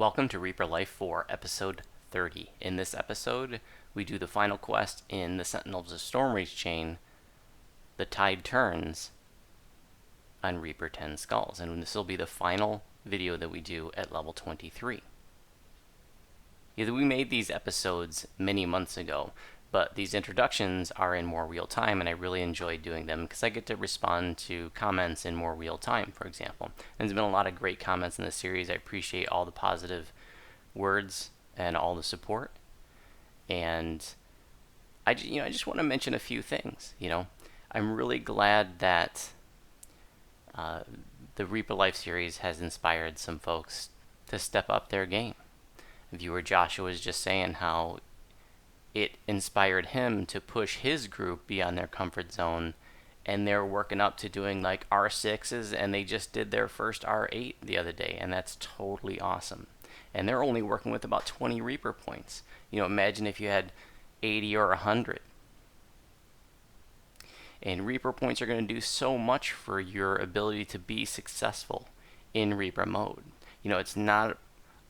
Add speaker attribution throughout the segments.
Speaker 1: Welcome to Reaper Life 4, Episode 30. In this episode, we do the final quest in the Sentinels of Stormreach chain, the Tide Turns, on Reaper 10 Skulls. And this will be the final video that we do at level 23. We made these episodes many months ago, but these introductions are in more real time, and I really enjoy doing them because I get to respond to comments in more real time, for example. And there's been a lot of great comments in this series. I appreciate all the positive words and all the support. And I just want to mention a few things. I'm really glad that the Reaper Life series has inspired some folks to step up their game. Viewer Joshua was just saying how it inspired him to push his group beyond their comfort zone, and they're working up to doing like R6s, and they just did their first R8 the other day, and that's totally awesome. And they're only working with about 20 Reaper points. Imagine if you had 80 or 100. And Reaper points are going to do so much for your ability to be successful in Reaper mode. It's not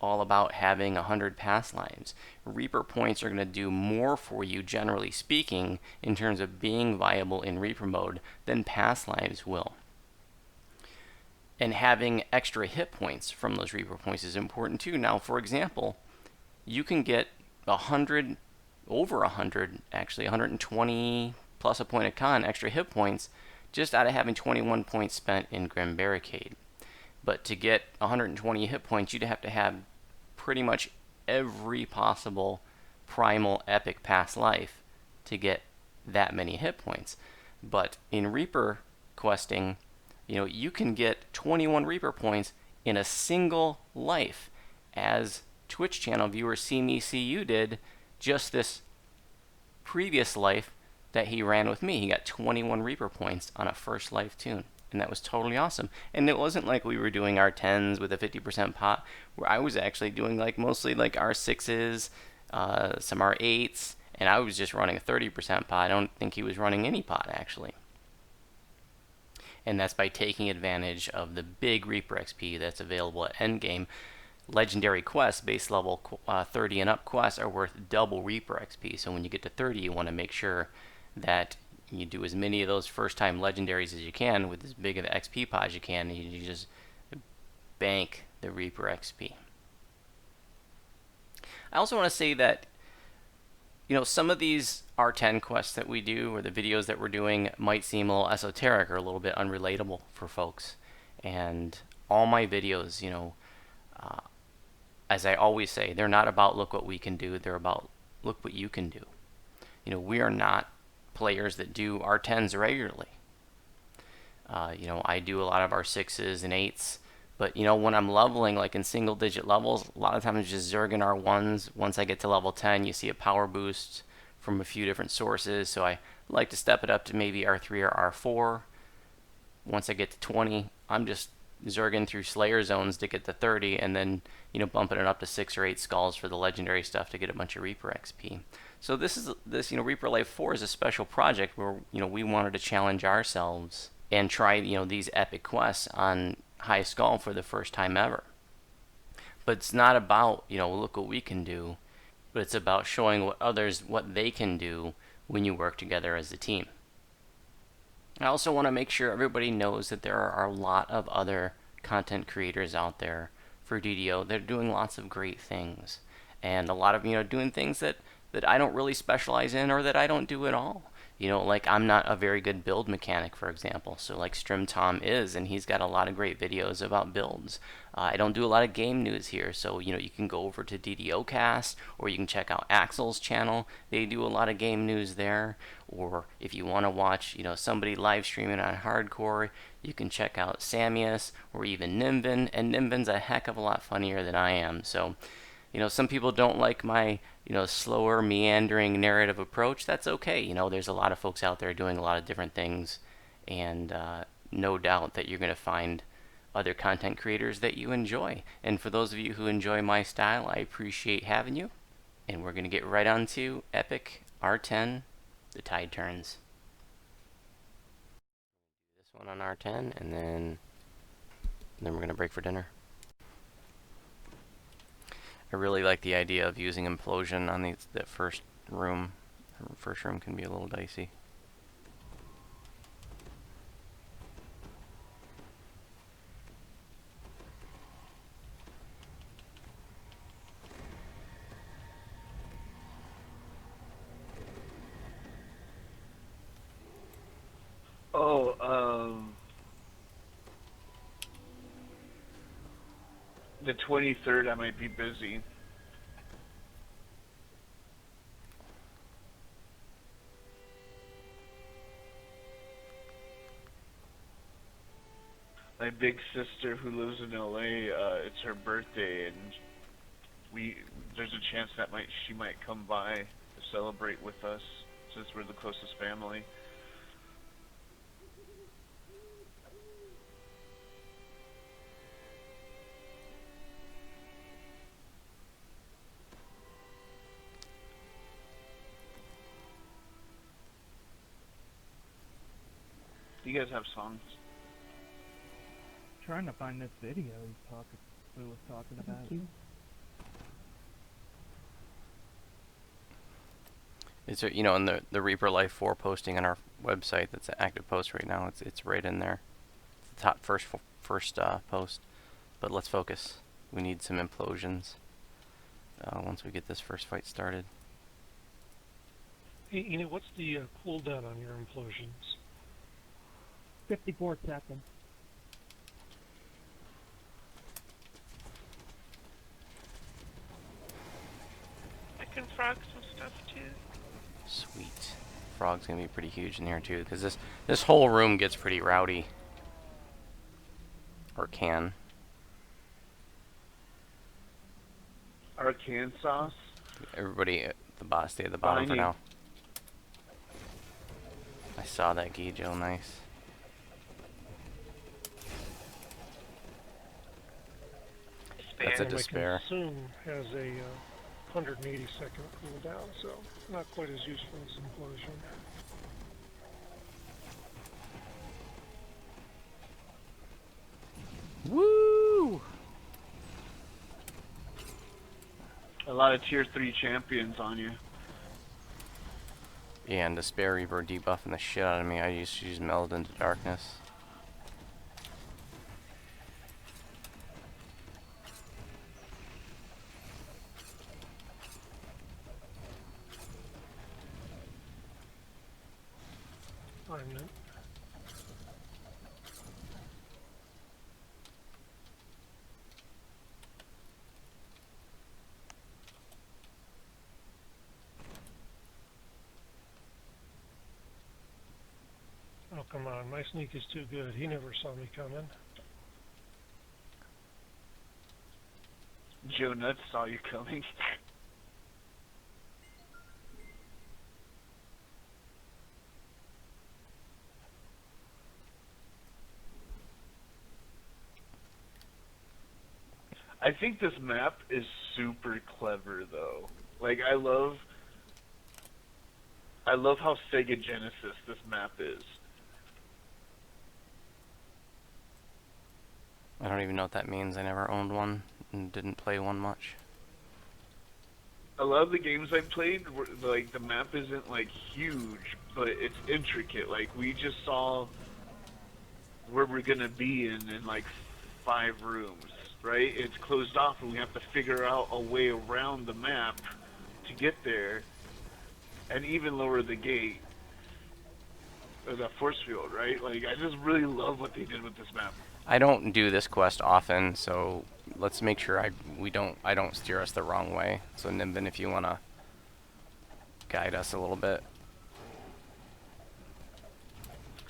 Speaker 1: all about having 100 pass lives. Reaper points are going to do more for you, generally speaking, in terms of being viable in Reaper mode than pass lives will. And having extra hit points from those Reaper points is important too. Now, for example, you can get 100, over 100, actually 120 plus a point of con extra hit points just out of having 21 points spent in Grim Barricade. But to get 120 hit points, you'd have to have pretty much every possible primal epic past life to get that many hit points. But in Reaper questing, you can get 21 Reaper points in a single life, as Twitch channel viewer See Me See You did just this previous life that he ran with me. He got 21 Reaper points on a first life tune. And that was totally awesome. And it wasn't like we were doing R10s with a 50% pot, where I was actually doing mostly R6s, some R8s, and I was just running a 30% pot. I don't think he was running any pot, actually. And that's by taking advantage of the big Reaper XP that's available at endgame. Legendary quests, base level 30 and up quests, are worth double Reaper XP. So when you get to 30, you want to make sure that you do as many of those first-time legendaries as you can with as big of an XP pot as you can, and you just bank the Reaper XP. I also want to say that, some of these R10 quests that we do, or the videos that we're doing, might seem a little esoteric or a little bit unrelatable for folks. And all my videos, as I always say, they're not about look what we can do, they're about look what you can do. We are not players that do R10s regularly. I do a lot of R6s and 8s, but when I'm leveling in single digit levels, a lot of times just Zergin R1s. Once I get to level 10, you see a power boost from a few different sources, so I like to step it up to maybe R3 or R4. Once I get to 20, I'm just Zergin through Slayer zones to get to 30, and then bumping it up to 6 or 8 skulls for the legendary stuff to get a bunch of Reaper XP. So this Reaper Life 4 is a special project where we wanted to challenge ourselves and try these epic quests on high skull for the first time ever. But it's not about look what we can do, but it's about showing what they can do when you work together as a team. I also want to make sure everybody knows that there are a lot of other content creators out there for DDO. They're doing lots of great things, and a lot of doing things that I don't really specialize in, or that I don't do at all. I'm not a very good build mechanic, for example. So Strim Tom is, and he's got a lot of great videos about builds. I don't do a lot of game news here, so you can go over to DDO Cast, or you can check out Axel's channel. They do a lot of game news there. Or if you want to watch somebody live streaming on hardcore, you can check out Samus or even Nimbin. And Nimbin's a heck of a lot funnier than I am. So some people don't like my slower, meandering narrative approach. That's okay. There's a lot of folks out there doing a lot of different things, and no doubt that you're going to find other content creators that you enjoy. And for those of you who enjoy my style, I appreciate having you. And we're going to get right on to Epic R10, the Tide Turns. This one on R10, and then we're going to break for dinner. I really like the idea of using implosion on that first room. First room can be a little dicey.
Speaker 2: Oh, the 23rd I might be busy. My big sister who lives in LA, it's her birthday, and there's a chance that she might come by to celebrate with us since we're the closest family. Do you guys have songs?
Speaker 3: Trying to find this video we was talking about.
Speaker 4: Thank you.
Speaker 1: Is there, in the Reaper Life 4 posting on our website, that's an active post right now. It's right in there. The top first post. But let's focus. We need some implosions once we get this first fight started.
Speaker 5: Hey, what's the cooldown on your implosions?
Speaker 4: 54 seconds.
Speaker 6: I can frog some stuff too.
Speaker 1: Sweet. Frog's gonna be pretty huge in here too, because this whole room gets pretty rowdy. Or can.
Speaker 2: Arkansas.
Speaker 1: Everybody at the bottom, stay at the bottom for now. I saw that Gijo, nice. That's a despair.
Speaker 5: My consume has a 180-second cooldown, so not quite as useful as implosion.
Speaker 1: Woo!
Speaker 2: A lot of tier 3 champions on you.
Speaker 1: Yeah, and Despair Reaper debuffing the shit out of me. I used to use Meld into Darkness.
Speaker 5: Alignment. Oh, come on. My sneak is too good. He never saw me coming.
Speaker 2: Joe Nuts saw you coming. I think this map is super clever though. Like I love how Sega Genesis this map is.
Speaker 1: I don't even know what that means. I never owned one and didn't play one much.
Speaker 2: A lot of the games I played, like the map isn't like huge, but it's intricate. Like we just saw where we're gonna be in like 5 rooms, right? It's closed off, and we have to figure out a way around the map to get there, and even lower the gate or the force field, right? Like I just really love what they did with this map.
Speaker 1: I don't do this quest often, so let's make sure I don't steer us the wrong way. So Nimbin, if you wanna guide us a little bit.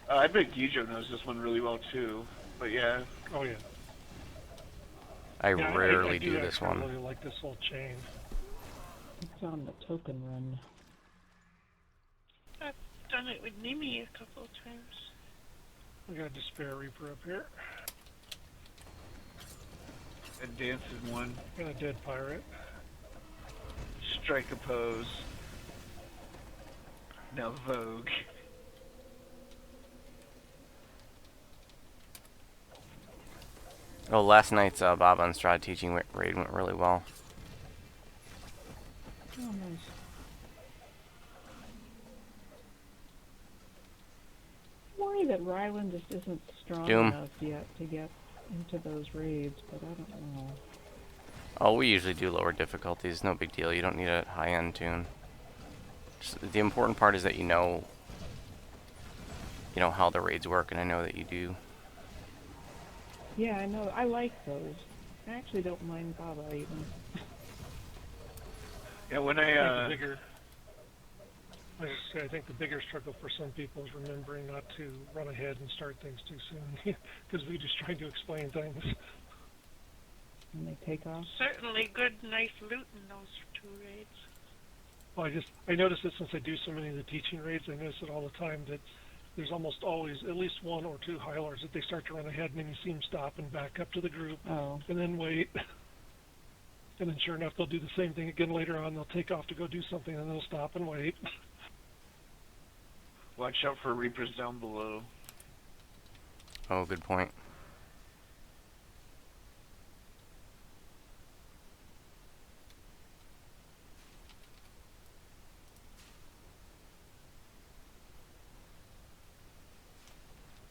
Speaker 2: I bet Gijo knows this one really well too. But yeah.
Speaker 5: Oh, yeah.
Speaker 1: I
Speaker 5: Yeah,
Speaker 1: rarely
Speaker 5: I
Speaker 1: do this one.
Speaker 5: I really like this whole chain.
Speaker 4: It's on the token run.
Speaker 6: I've done it with Nimi a couple of times.
Speaker 5: We got a Despair Reaper up here.
Speaker 2: And dancing one.
Speaker 5: Got a Dead Pirate.
Speaker 2: Strike a pose. Now Vogue.
Speaker 1: Oh, last night's Bob on Strahd teaching raid went really well.
Speaker 4: Oh, nice. Worry that Ryland just isn't strong
Speaker 1: Doom.
Speaker 4: enough yet to get into those raids, but I don't know.
Speaker 1: Oh, we usually do lower difficulties. No big deal. You don't need a high-end tune. Just, the important part is that you know how the raids work, and I know that you do.
Speaker 4: Yeah, I know. I like those. I actually don't mind Baba even.
Speaker 2: Yeah, when
Speaker 5: I think the bigger struggle for some people is remembering not to run ahead and start things too soon, because we just trying to explain things.
Speaker 4: And they take off.
Speaker 6: Certainly good, nice loot in those 2 raids.
Speaker 5: Well, I notice it since I do so many of the teaching raids. I notice it all the time that there's almost always at least 1 or 2 Hylars that they start to run ahead, and then you see them stop and back up to the group,
Speaker 4: Oh.
Speaker 5: and then wait. And then sure enough, they'll do the same thing again later on. They'll take off to go do something, and then they'll stop and wait.
Speaker 2: watch out for Reapers down below.
Speaker 1: Oh, good point.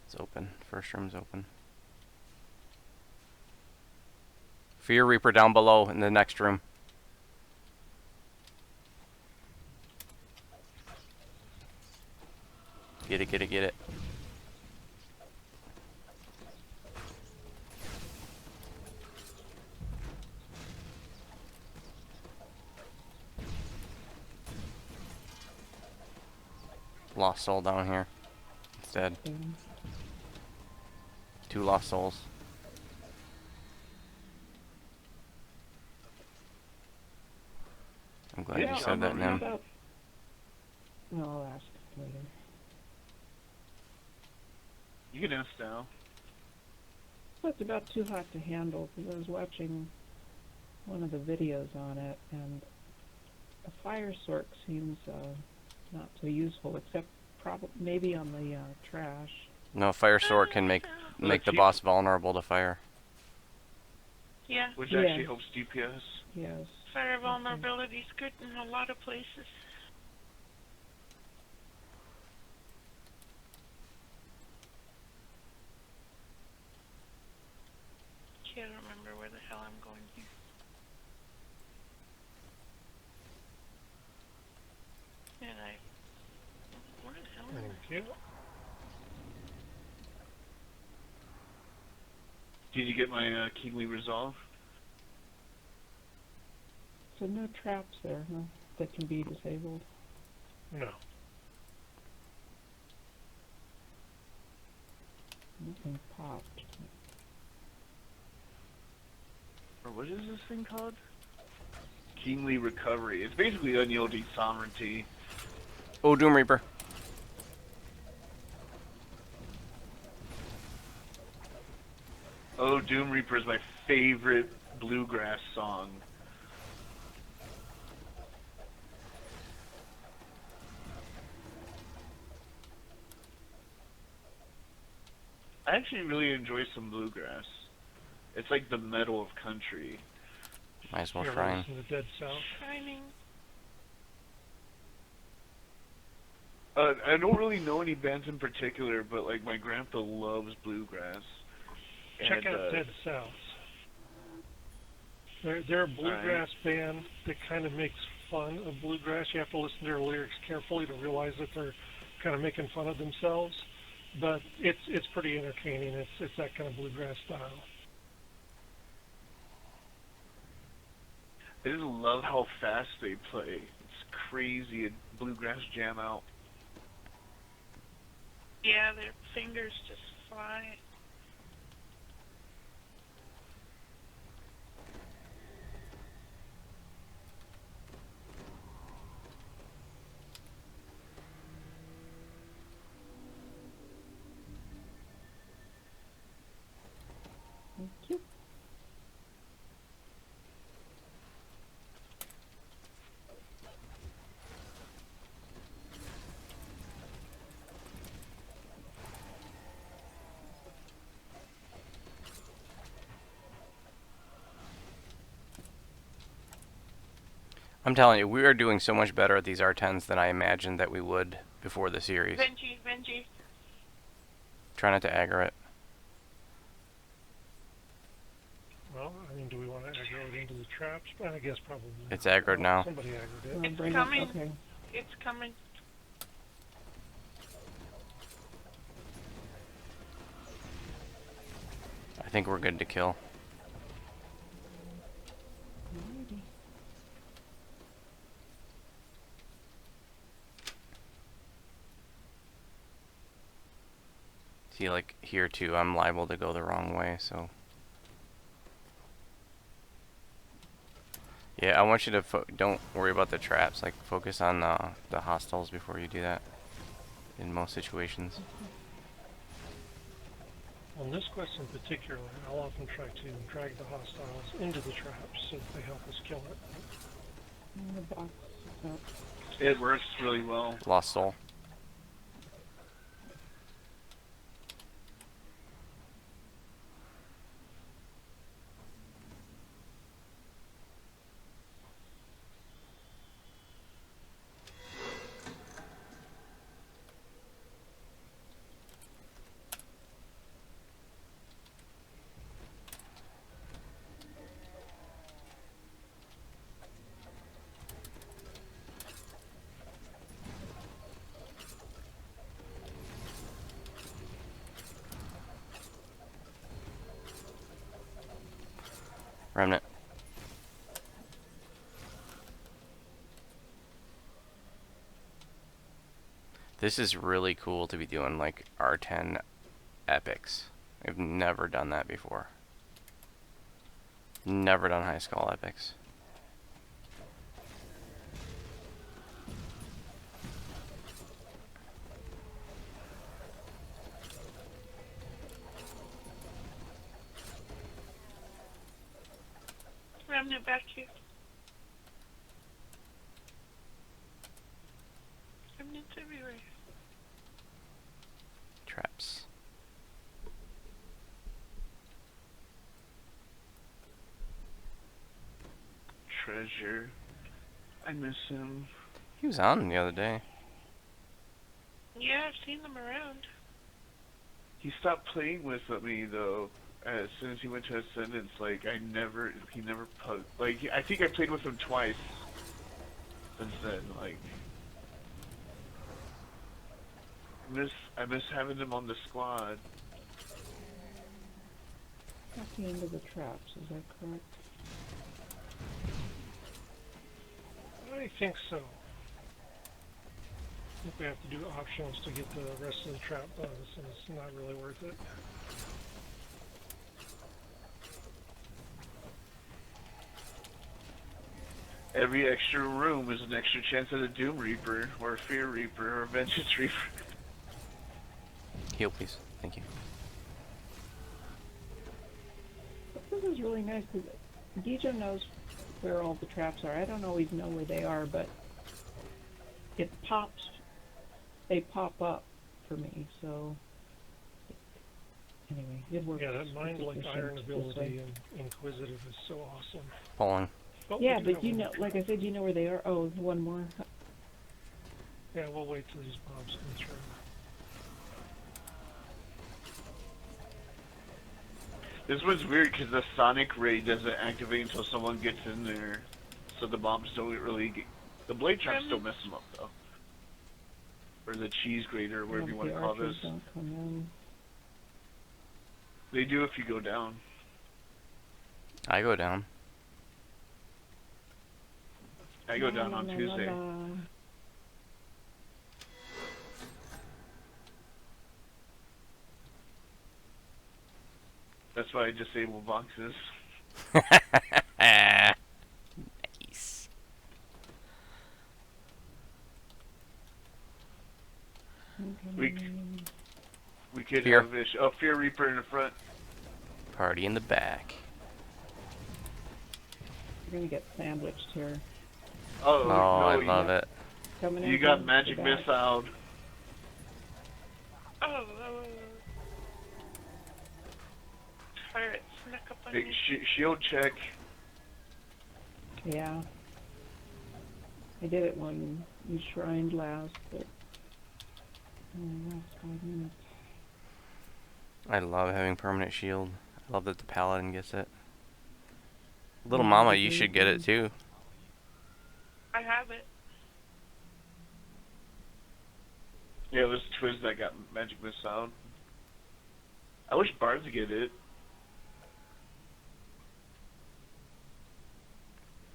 Speaker 1: It's open. First room's open. Fear Reaper down below in the next room. Get it, get it, get it. Lost soul down here. It's dead.
Speaker 4: Yeah.
Speaker 1: 2 lost souls. I'm glad
Speaker 2: Yeah,
Speaker 1: you said that,
Speaker 4: How
Speaker 1: Nim.
Speaker 4: about... No, I'll ask later.
Speaker 2: You can ask now.
Speaker 4: Well, it's about too hot to handle, because I was watching one of the videos on it, and a fire sork seems not so useful, except maybe on the trash.
Speaker 1: No, fire sword can make the boss vulnerable to fire.
Speaker 6: Yeah,
Speaker 2: Which
Speaker 4: Yeah.
Speaker 2: actually helps DPS.
Speaker 4: Yes.
Speaker 6: fire vulnerability is good in a lot of places. Can't remember where the hell I'm going here. And where the hell am I?
Speaker 5: Thank you.
Speaker 2: Did you get my Kingly Resolve?
Speaker 4: So no traps there, huh? That can be disabled.
Speaker 5: No.
Speaker 4: Nothing popped.
Speaker 2: Or what is this thing called? Kingly Recovery. It's basically unyielding sovereignty.
Speaker 1: Oh, Doom Reaper.
Speaker 2: Oh, Doom Reaper is my favorite bluegrass song. I actually really enjoy some bluegrass. It's like the metal of country.
Speaker 1: Might as well
Speaker 5: You ever
Speaker 1: shrine.
Speaker 5: listen to Dead South?
Speaker 6: Shining.
Speaker 2: I don't really know any bands in particular, but like my grandpa loves bluegrass.
Speaker 5: Check
Speaker 2: And,
Speaker 5: out Dead South. They're a bluegrass band that kind of makes fun of bluegrass. You have to listen to their lyrics carefully to realize that they're kind of making fun of themselves. But it's pretty entertaining. It's that kind of bluegrass style.
Speaker 2: I just love how fast they play. It's crazy a bluegrass jam out.
Speaker 6: Yeah, their fingers just fly.
Speaker 4: Thank you.
Speaker 1: I'm telling you, we are doing so much better at these R10s than I imagined that we would before the series.
Speaker 6: Benji.
Speaker 1: Try not to aggro it.
Speaker 5: Well, I mean, do we want to aggro it into the traps? I guess probably not.
Speaker 1: It's aggroed now.
Speaker 5: Somebody aggroed it.
Speaker 4: Wanna
Speaker 6: It's
Speaker 4: bring
Speaker 6: coming.
Speaker 4: It? Okay.
Speaker 6: It's coming.
Speaker 1: I think we're good to kill.
Speaker 4: Alrighty.
Speaker 1: See, like here too, I'm liable to go the wrong way, so. Yeah, I want you to don't worry about the traps. Like, focus on the hostiles before you do that. In most situations.
Speaker 5: On this quest in particular, I'll often try to drag the hostiles into the traps so that they help us kill it.
Speaker 4: And the box is up.
Speaker 2: It works really well.
Speaker 1: Lost soul. Remnant. This is really cool to be doing like R10 epics. I've never done that before. Never done high skull epics.
Speaker 6: Remnant back here. Remnants everywhere.
Speaker 1: Traps.
Speaker 2: Treasure. I miss him.
Speaker 1: He was on the other day.
Speaker 6: Yeah, I've seen them around.
Speaker 2: He stopped playing with me though. As soon as he went to Ascendance, like he never like I think I played with him twice since then. Like I miss having him on the squad.
Speaker 4: At the end of the traps, is that correct?
Speaker 5: I think so. I think we have to do optionals to get the rest of the trap bugs, and it's not really worth it.
Speaker 2: Every extra room is an extra chance at a Doom Reaper, or a Fear Reaper, or a Vengeance Reaper.
Speaker 1: Heal, please. Thank you.
Speaker 4: This is really nice because Gijo knows where all the traps are. I don't always know where they are, but it pops. They pop up for me. So anyway, it works.
Speaker 5: Yeah, that mind like
Speaker 4: efficient
Speaker 5: iron
Speaker 4: this
Speaker 5: ability
Speaker 4: way.
Speaker 5: and inquisitive is so awesome.
Speaker 1: Pulling.
Speaker 5: But
Speaker 4: Yeah,
Speaker 5: we do
Speaker 4: but you
Speaker 5: have
Speaker 4: know,
Speaker 5: one-
Speaker 4: like I said, you know where they are. Oh, one more.
Speaker 5: Yeah, we'll wait till these bombs come through.
Speaker 2: This one's weird because the Sonic Ray doesn't activate until someone gets in there, so the bombs don't really get. The blade traps still mess them up though, or the cheese grater, whatever you want
Speaker 4: The
Speaker 2: to call
Speaker 4: archers
Speaker 2: this.
Speaker 4: don't come in.
Speaker 2: They do if you go down.
Speaker 1: I go down.
Speaker 2: I go down on
Speaker 4: La, la, la,
Speaker 2: Tuesday.
Speaker 4: la.
Speaker 2: That's why I disable boxes.
Speaker 1: Nice.
Speaker 2: We could
Speaker 1: Fear.
Speaker 2: have a Fear Reaper in the front.
Speaker 1: Party in the back.
Speaker 4: You're gonna get sandwiched here.
Speaker 2: Oh,
Speaker 1: Oh,
Speaker 2: no,
Speaker 1: I love it.
Speaker 4: Coming in
Speaker 2: You got
Speaker 4: from
Speaker 2: magic
Speaker 4: the back.
Speaker 2: missile.
Speaker 6: Oh, pirate snuck up on
Speaker 2: Big
Speaker 6: me.
Speaker 2: shield check.
Speaker 4: Yeah. I did it when you shrined last, but only last 5 minutes.
Speaker 1: I love having permanent shield. I love that the paladin gets it. Little
Speaker 4: Yeah,
Speaker 1: mama,
Speaker 4: the
Speaker 1: you should
Speaker 4: brave
Speaker 1: get it
Speaker 4: one.
Speaker 1: too.
Speaker 6: I have it.
Speaker 2: Yeah, it was Twiz that got magic missile out. I wish Bards would get it.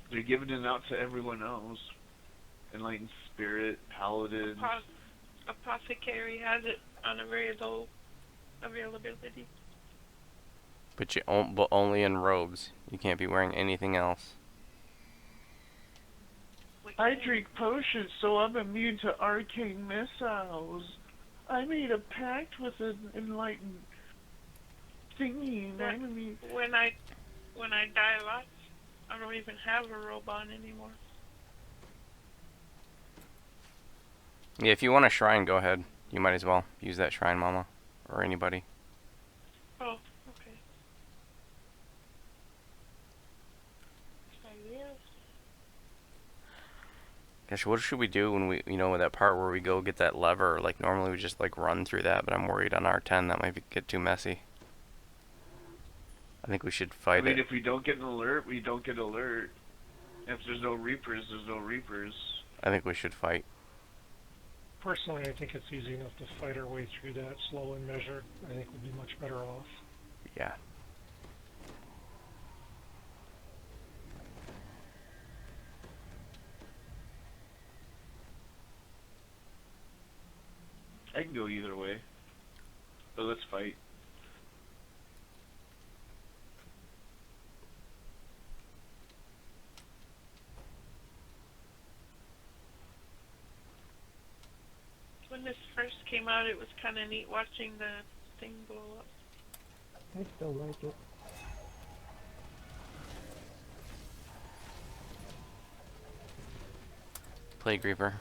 Speaker 2: They're giving it out to everyone else. Enlightened Spirit, Paladin.
Speaker 6: Apothecary has it on a very low availability.
Speaker 1: But but only in robes. You can't be wearing anything else.
Speaker 2: I drink potions, so I'm immune to arcane missiles. I made a pact with an enlightened thingy, and I'm immune.
Speaker 6: When I die a lot, I don't even have a robe on anymore.
Speaker 1: Yeah, if you want a shrine, go ahead. You might as well use that shrine, mama. Or anybody.
Speaker 6: Oh, okay. I will.
Speaker 1: Gosh, what should we do when we, with that part where we go get that lever? Like, normally we just, like, run through that, but I'm worried on R10 that might get too messy. I think we should fight it.
Speaker 2: If we don't get an alert, we don't get alert. If there's no Reapers, there's no Reapers.
Speaker 1: I think we should fight.
Speaker 5: Personally, I think it's easy enough to fight our way through that slow and measured. I think we'd be much better off.
Speaker 1: Yeah.
Speaker 2: I can go either way. But let's fight.
Speaker 6: When this first came out, it was kind of neat watching the thing blow up.
Speaker 3: I still like it.
Speaker 1: Plague Reaper.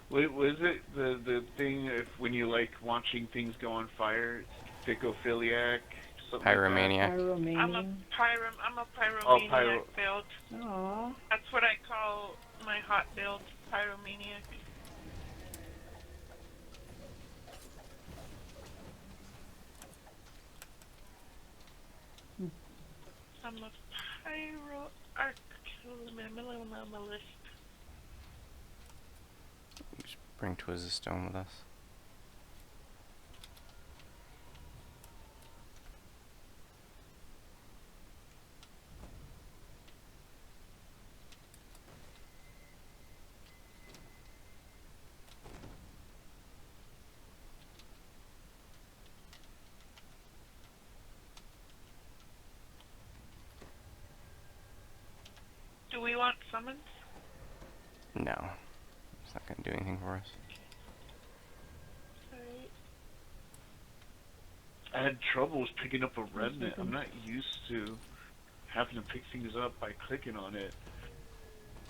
Speaker 2: Was it the thing if when you like watching things go on fire, Phicophiliac, something
Speaker 1: Pyromaniac.
Speaker 4: Pyromaniac.
Speaker 6: I'm a pyromaniac build.
Speaker 4: Aww.
Speaker 6: That's what I call my hot build, pyromaniac. I'm a pyro archaeologist.
Speaker 1: Just bring Twiz of Stone with us.
Speaker 6: Do we want summons?
Speaker 1: No. It's not going to do anything for us.
Speaker 6: Alright.
Speaker 2: I had troubles picking up a remnant. I'm not used to having to pick things up by clicking on it.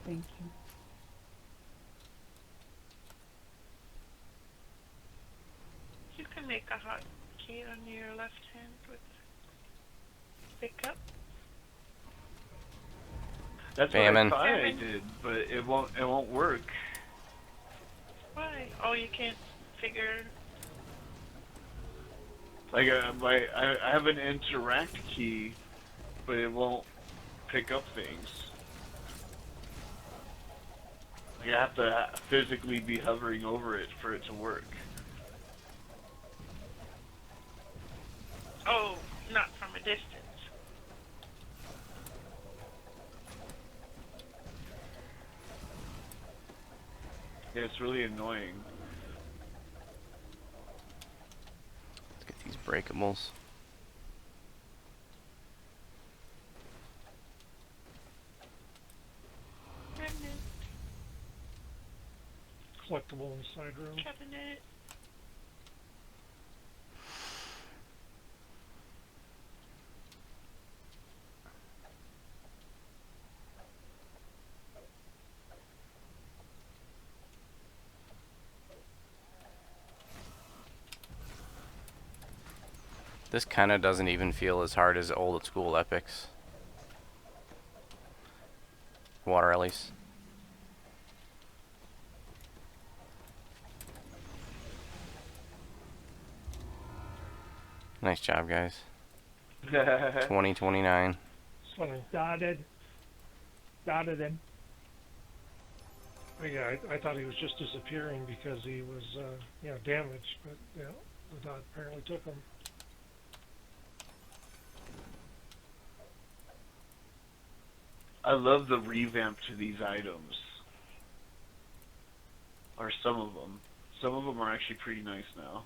Speaker 4: Thank you.
Speaker 6: You can make a hot key on your left hand with pick up.
Speaker 2: That's
Speaker 1: Famine.
Speaker 2: what I thought I
Speaker 6: Famine.
Speaker 2: did, but it won't work.
Speaker 6: Why? Oh, you can't figure.
Speaker 2: Like I have an interact key, but it won't pick up things. Like I have to physically be hovering over it for it to work.
Speaker 6: Oh, not from a distance.
Speaker 2: Yeah, it's really annoying.
Speaker 1: Let's get these breakables.
Speaker 6: Remnant,
Speaker 5: Collectible in the side room.
Speaker 6: cabinet.
Speaker 1: This kind of doesn't even feel as hard as old school epics. Water at least. Nice job, guys. 2029.
Speaker 5: Funny.
Speaker 3: Dotted in.
Speaker 5: Yeah, I thought he was just disappearing because he was, damaged, but yeah, the dot apparently took him.
Speaker 2: I love the revamp to these items. Or some of them. Some of them are actually pretty nice now.